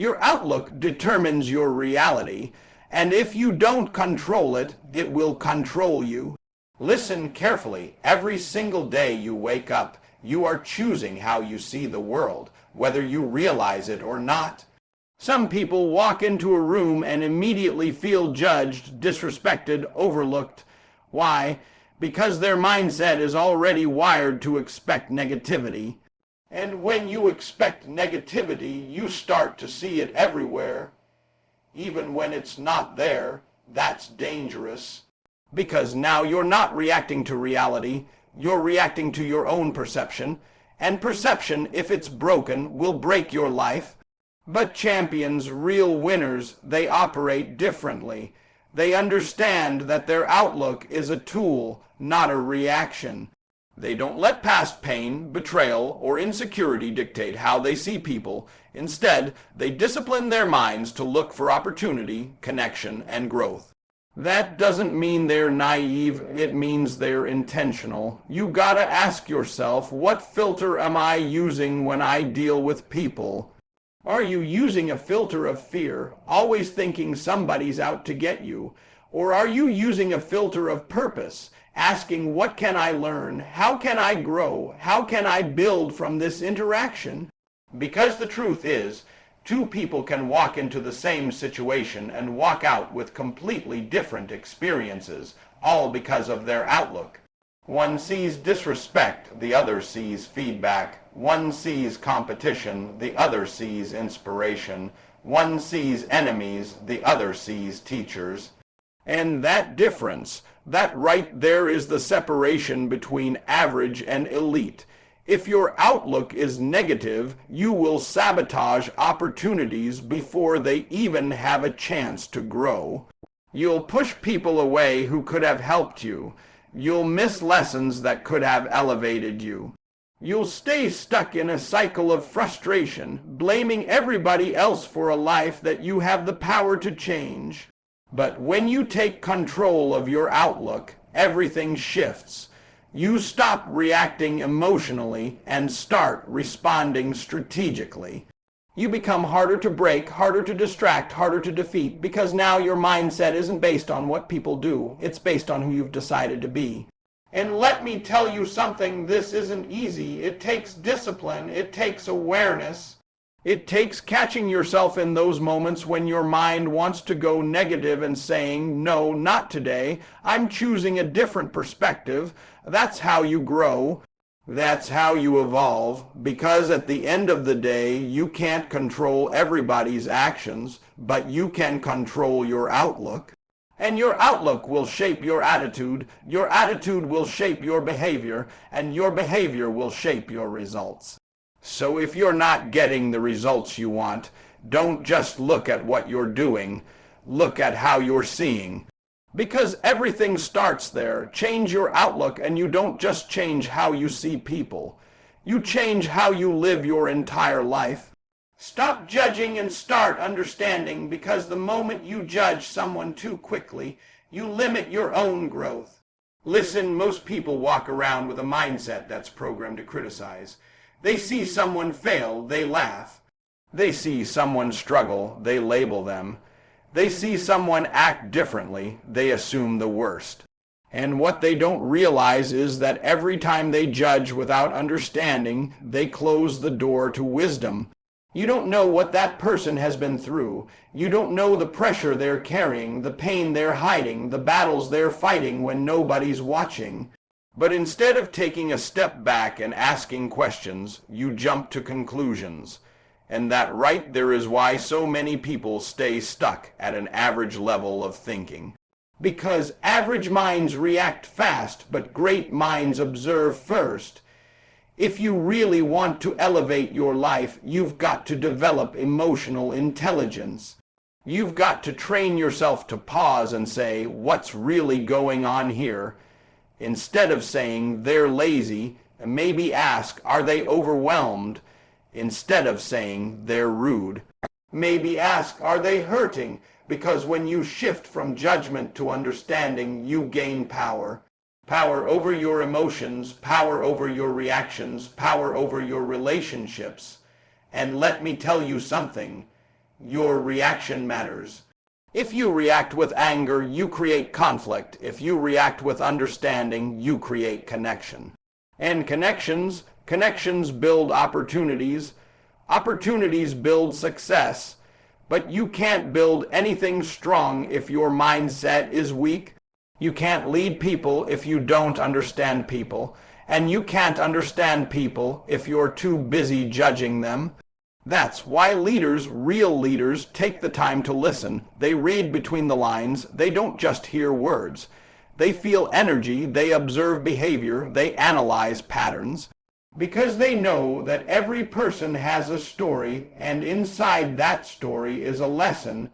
Your outlook determines your reality, and if you don't control it, it will control you. Listen carefully. Every single day you wake up, you are choosing how you see the world, whether you realize it or not. Some people walk into a room and immediately feel judged, disrespected, overlooked. Why? Because their mindset is already wired to expect negativity. And when you expect negativity, you start to see it everywhere. Even when it's not there, that's dangerous. Because now you're not reacting to reality, you're reacting to your own perception. And perception, if it's broken, will break your life. But champions, real winners, they operate differently. They understand that their outlook is a tool, not a reaction. They don't let past pain, betrayal, or insecurity dictate how they see people. Instead, they discipline their minds to look for opportunity, connection, and growth. That doesn't mean they're naive, it means they're intentional. You gotta ask yourself, what filter am I using when I deal with people? Are you using a filter of fear, always thinking somebody's out to get you? Or are you using a filter of purpose, asking what can I learn, how can I grow, how can I build from this interaction? Because the truth is, two people can walk into the same situation and walk out with completely different experiences, all because of their outlook. One sees disrespect, the other sees feedback. One sees competition, the other sees inspiration. One sees enemies, the other sees teachers. And that difference, that right there is the separation between average and elite. If your outlook is negative, you will sabotage opportunities before they even have a chance to grow. You'll push people away who could have helped you. You'll miss lessons that could have elevated you. You'll stay stuck in a cycle of frustration, blaming everybody else for a life that you have the power to change. But when you take control of your outlook, everything shifts. You stop reacting emotionally and start responding strategically. You become harder to break, harder to distract, harder to defeat, because now your mindset isn't based on what people do. It's based on who you've decided to be. And let me tell you something, this isn't easy. It takes discipline. It takes awareness. It takes catching yourself in those moments when your mind wants to go negative and saying, no, not today. I'm choosing a different perspective. That's how you grow. That's how you evolve, because at the end of the day, you can't control everybody's actions, but you can control your outlook. And your outlook will shape your attitude will shape your behavior, and your behavior will shape your results. So if you're not getting the results you want, don't just look at what you're doing, look at how you're seeing. Because everything starts there. Change your outlook, and you don't just change how you see people. You change how you live your entire life. Stop judging and start understanding, because the moment you judge someone too quickly, you limit your own growth. Listen, most people walk around with a mindset that's programmed to criticize. They see someone fail, they laugh. They see someone struggle, they label them. They see someone act differently, they assume the worst. And what they don't realize is that every time they judge without understanding, they close the door to wisdom. You don't know what that person has been through. You don't know the pressure they're carrying, the pain they're hiding, the battles they're fighting when nobody's watching. But instead of taking a step back and asking questions, you jump to conclusions. And that right there is why so many people stay stuck at an average level of thinking. Because average minds react fast, but great minds observe first. If you really want to elevate your life, you've got to develop emotional intelligence. You've got to train yourself to pause and say, what's really going on here? Instead of saying, they're lazy, maybe ask, are they overwhelmed? Instead of saying, they're rude. Maybe ask, are they hurting? Because when you shift from judgment to understanding, you gain power. Power over your emotions, power over your reactions, power over your relationships. And let me tell you something, Your reaction matters. If you react with anger, you create conflict. If you react with understanding, you create connection. And connections build opportunities. Opportunities build success. But you can't build anything strong if your mindset is weak. You can't lead people if you don't understand people. And you can't understand people if you're too busy judging them. That's why leaders, real leaders, take the time to listen. They read between the lines. They don't just hear words. They feel energy. They observe behavior. They analyze patterns. Because they know that every person has a story, and inside that story is a lesson,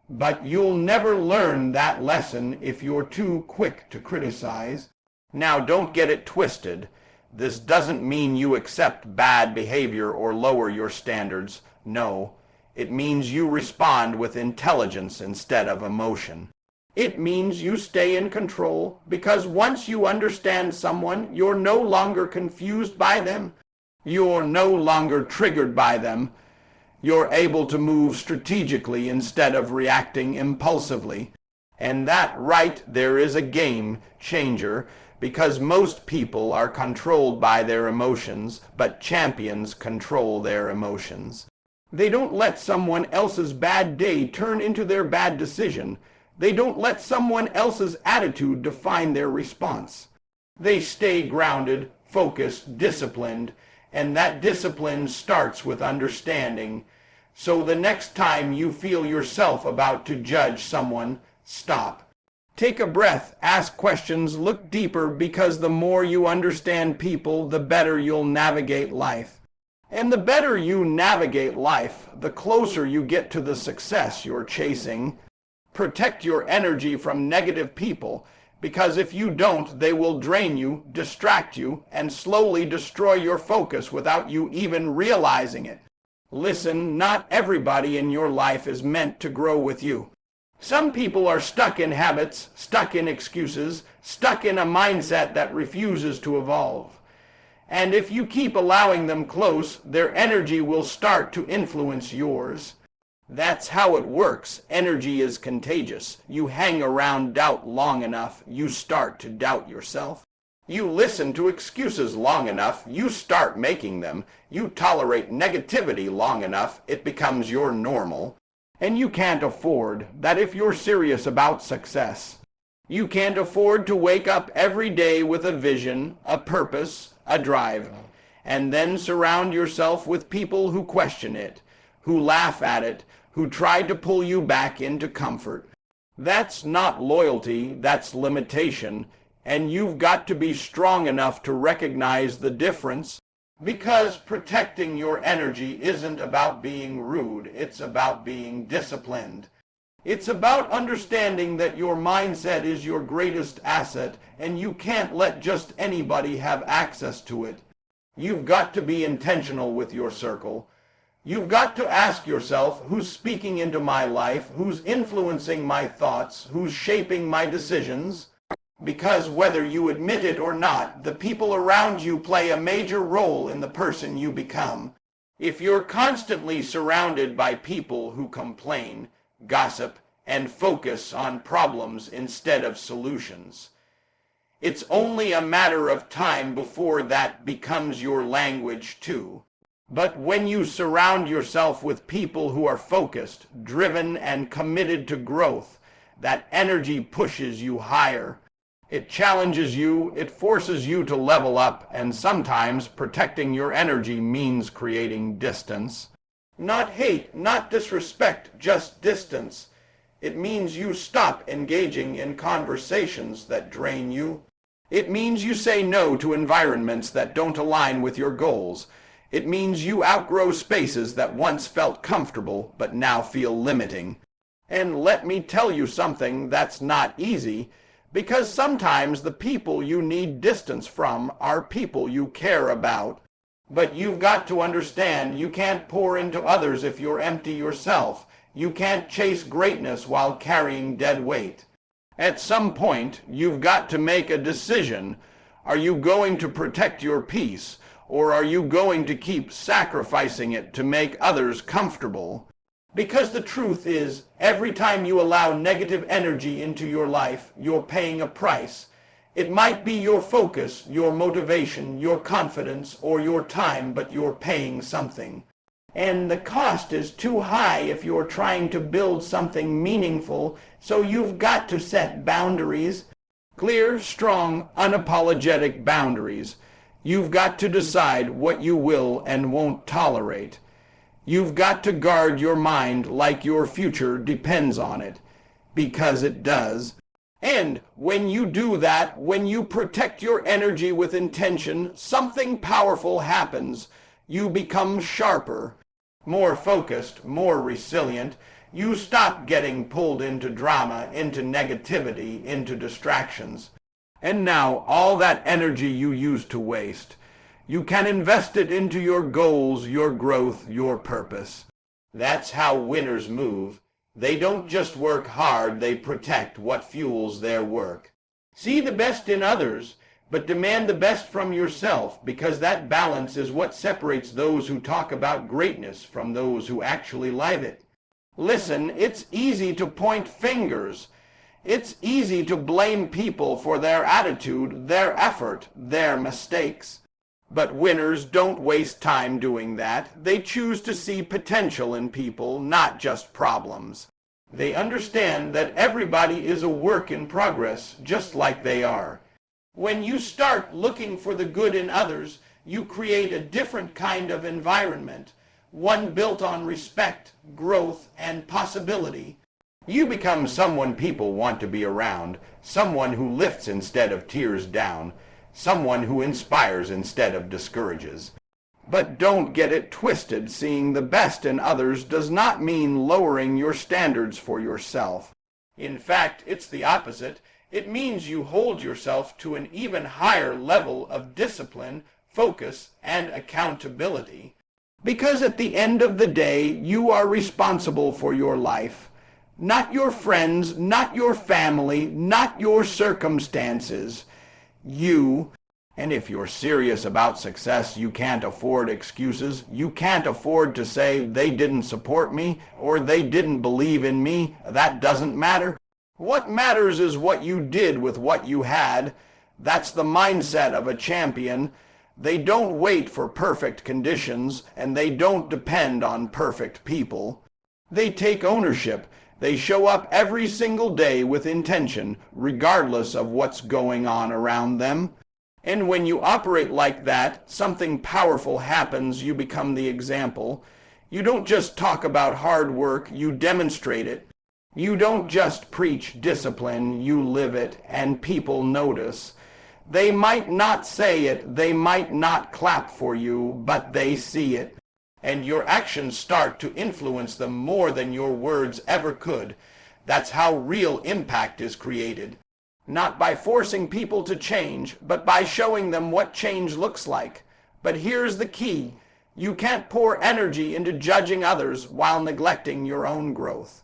but you'll never learn that lesson if you're too quick to criticize. Now, don't get it twisted. This doesn't mean you accept bad behavior or lower your standards. No, it means you respond with intelligence instead of emotion. It means you stay in control, because once you understand someone, you're no longer confused by them. You're no longer triggered by them. You're able to move strategically instead of reacting impulsively. And that right there is a game changer, because most people are controlled by their emotions, but champions control their emotions. They don't let someone else's bad day turn into their bad decision. They don't let someone else's attitude define their response. They stay grounded, focused, disciplined, and that discipline starts with understanding. So the next time you feel yourself about to judge someone, stop. Take a breath, ask questions, look deeper, because the more you understand people, the better you'll navigate life. And the better you navigate life, the closer you get to the success you're chasing. Protect your energy from negative people, because if you don't, they will drain you, distract you, and slowly destroy your focus without you even realizing it. Listen, not everybody in your life is meant to grow with you. Some people are stuck in habits, stuck in excuses, stuck in a mindset that refuses to evolve. And if you keep allowing them close, their energy will start to influence yours. That's how it works. Energy is contagious. You hang around doubt long enough, you start to doubt yourself. You listen to excuses long enough, you start making them. You tolerate negativity long enough, it becomes your normal. And you can't afford that if you're serious about success. You can't afford to wake up every day with a vision, a purpose, a drive, and then surround yourself with people who question it, who laugh at it, who try to pull you back into comfort. That's not loyalty, that's limitation, and you've got to be strong enough to recognize the difference, because protecting your energy isn't about being rude, it's about being disciplined. It's about understanding that your mindset is your greatest asset, and you can't let just anybody have access to it. You've got to be intentional with your circle. You've got to ask yourself, who's speaking into my life, who's influencing my thoughts, who's shaping my decisions? Because whether you admit it or not, the people around you play a major role in the person you become. If you're constantly surrounded by people who complain, gossip, and focus on problems instead of solutions, it's only a matter of time before that becomes your language too. But when you surround yourself with people who are focused, driven, and committed to growth, that energy pushes you higher. It challenges you, it forces you to level up, and sometimes protecting your energy means creating distance. Not hate, not disrespect, just distance. It means you stop engaging in conversations that drain you. It means you say no to environments that don't align with your goals. It means you outgrow spaces that once felt comfortable but now feel limiting. And let me tell you something that's not easy, because sometimes the people you need distance from are people you care about. But you've got to understand you can't pour into others if you're empty yourself. You can't chase greatness while carrying dead weight. At some point, you've got to make a decision. Are you going to protect your peace? Or are you going to keep sacrificing it to make others comfortable? Because the truth is, every time you allow negative energy into your life, you're paying a price. It might be your focus, your motivation, your confidence, or your time, but you're paying something. And the cost is too high if you're trying to build something meaningful, so you've got to set boundaries. Clear, strong, unapologetic boundaries. You've got to decide what you will and won't tolerate. You've got to guard your mind like your future depends on it, because it does. And when you do that, when you protect your energy with intention, something powerful happens. You become sharper, more focused, more resilient. You stop getting pulled into drama, into negativity, into distractions. And now all that energy you used to waste, you can invest it into your goals, your growth, your purpose. That's how winners move. They don't just work hard, they protect what fuels their work. See the best in others, but demand the best from yourself, because that balance is what separates those who talk about greatness from those who actually live it. Listen, it's easy to point fingers. It's easy to blame people for their attitude, their effort, their mistakes. But winners don't waste time doing that. They choose to see potential in people, not just problems. They understand that everybody is a work in progress, just like they are. When you start looking for the good in others, you create a different kind of environment, one built on respect, growth, and possibility. You become someone people want to be around, someone who lifts instead of tears down, someone who inspires instead of discourages. But don't get it twisted. Seeing the best in others does not mean lowering your standards for yourself. In fact, it's the opposite. It means you hold yourself to an even higher level of discipline, focus, and accountability. Because at the end of the day, you are responsible for your life. Not your friends, not your family, not your circumstances. You. And if you're serious about success, you can't afford excuses. You can't afford to say they didn't support me or they didn't believe in me. That doesn't matter. What matters is what you did with what you had. That's the mindset of a champion. They don't wait for perfect conditions, and they don't depend on perfect people. They take ownership. They show up every single day with intention, regardless of what's going on around them. And when you operate like that, something powerful happens. You become the example. You don't just talk about hard work, you demonstrate it. You don't just preach discipline, you live it, and people notice. They might not say it, they might not clap for you, but they see it. And your actions start to influence them more than your words ever could. That's how real impact is created. Not by forcing people to change, but by showing them what change looks like. But here's the key. You can't pour energy into judging others while neglecting your own growth.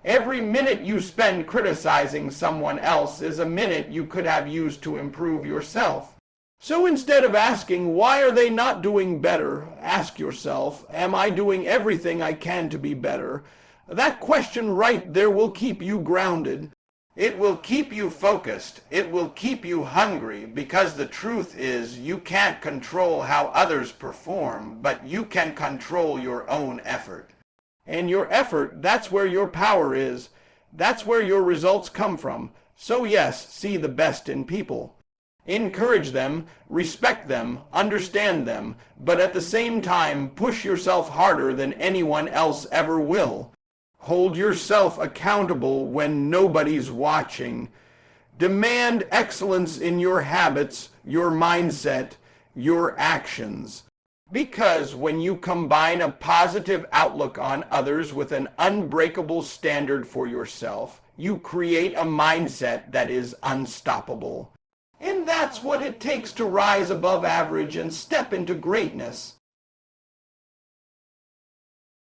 Every minute you spend criticizing someone else is a minute you could have used to improve yourself. So instead of asking, why are they not doing better? Ask yourself, am I doing everything I can to be better? That question right there will keep you grounded. It will keep you focused. It will keep you hungry, because the truth is you can't control how others perform, but you can control your own effort. And your effort, that's where your power is. That's where your results come from. So yes, see the best in people. Encourage them, respect them, understand them, but at the same time push yourself harder than anyone else ever will. Hold yourself accountable when nobody's watching. Demand excellence in your habits, your mindset, your actions. Because when you combine a positive outlook on others with an unbreakable standard for yourself, you create a mindset that is unstoppable. And that's what it takes to rise above average and step into greatness.